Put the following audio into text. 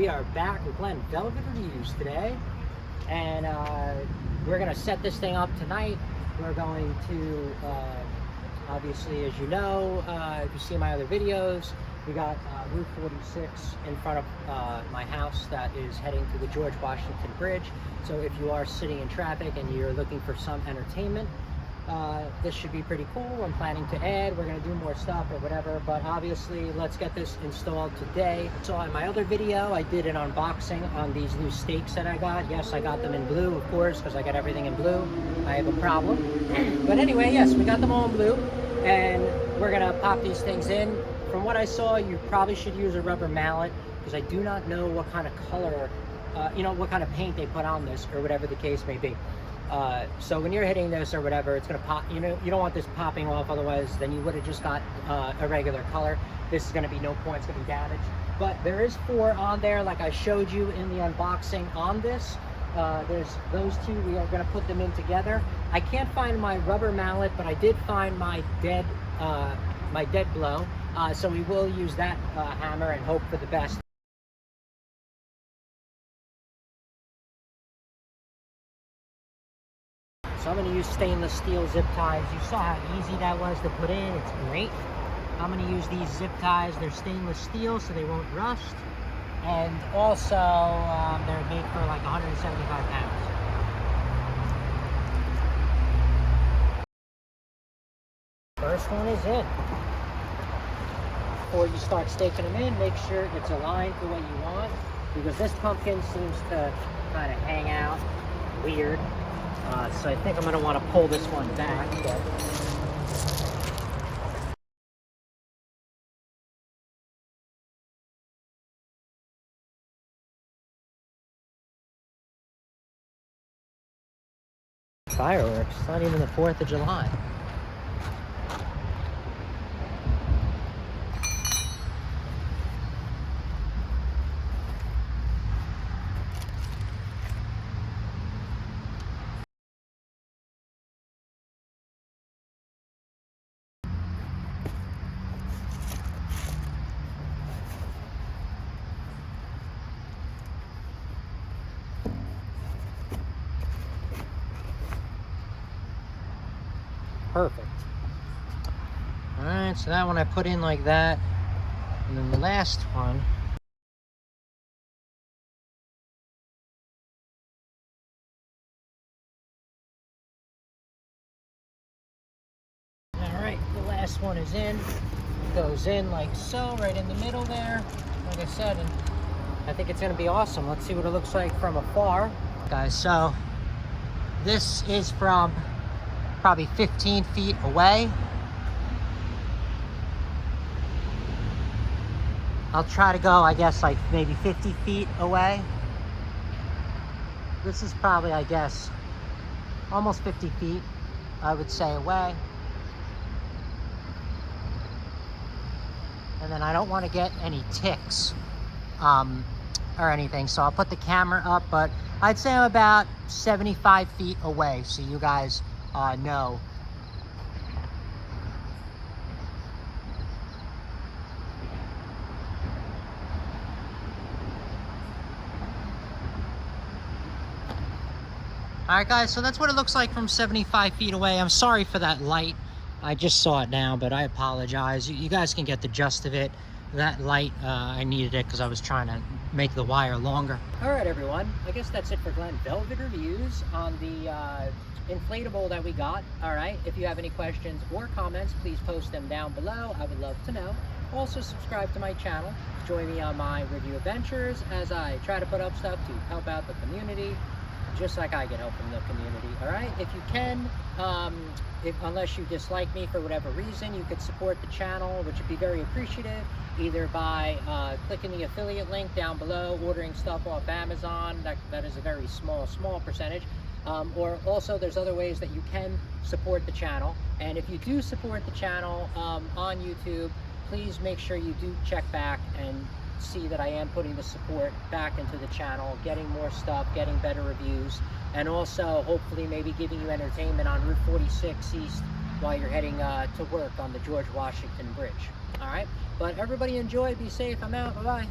We are back with Glenn Velvet Reviews today, and we're going to set this thing up tonight. We're going to, obviously, as you know, if you see my other videos, we got Route 46 in front of my house that is heading to the George Washington Bridge. So if you are sitting in traffic and you're looking for some entertainment, this should be pretty cool. I'm planning to add, we're going to do more stuff or whatever, but obviously let's get this installed today. So in my other video, I did an unboxing on these new stakes that I got. Yes, I got them in blue, of course, because I got everything in blue. I have a problem. But anyway, yes, we got them all in blue, and we're going to pop these things in. From what I saw, you probably should use a rubber mallet, because I do not know what kind of color, what kind of paint they put on this, or whatever the case may be. So when you're hitting this or whatever, it's going to pop, you don't want this popping off, otherwise then you would have just got a regular color. This is going to be no point, it's going to be damaged. But there is 4 on there, like I showed you in the unboxing on this. There's those 2, we are going to put them in together. I can't find my rubber mallet, but I did find my dead blow. So we will use that hammer and hope for the best. So I'm going to use stainless steel zip ties. You saw how easy that was to put in. It's great. I'm going to use these zip ties. They're stainless steel, so they won't rust. And also, they're made for like 175 pounds. First one is in. Before you start staking them in, make sure it's aligned to what you want, because this pumpkin seems to kind of hang out weird. So I think I'm going to want to pull this one back. Fireworks, it's not even the 4th of July. Perfect. All right, so that one I put in like that, and then the last one, all right, the last one is in. It goes in like so, right in the middle there, like I said, and I think it's going to be awesome. Let's see what it looks like from afar. Guys, so this is from probably 15 feet away. I'll try to go, I guess, like maybe 50 feet away. This is probably, I guess, almost 50 feet, I would say, away. And then I don't want to get any ticks or anything, so I'll put the camera up, but I'd say I'm about 75 feet away, so you guys no. Alright guys, so that's what it looks like from 75 feet away. I'm sorry for that light. I just saw it now, but I apologize. You guys can get the gist of it. That light, I needed it because I was trying to make the wire longer. Alright everyone, I guess that's it for Glenn Velvet Reviews on the inflatable that we got. All right, if you have any questions or comments, please post them down below. I would love to know. Also subscribe to my channel, join me on my review adventures as I try to put up stuff to help out the community, just like I get help from the community. All right, if you can, unless you dislike me for whatever reason, you could support the channel, which would be very appreciative, either by clicking the affiliate link down below, ordering stuff off Amazon. That is a very small percentage. Or also there's other ways that you can support the channel. And if you do support the channel on YouTube, please make sure you do check back and see that I am putting the support back into the channel, getting more stuff, getting better reviews, and also hopefully maybe giving you entertainment on Route 46 East while you're heading to work on the George Washington Bridge. All right, but everybody enjoy, be safe, I'm out, bye-bye.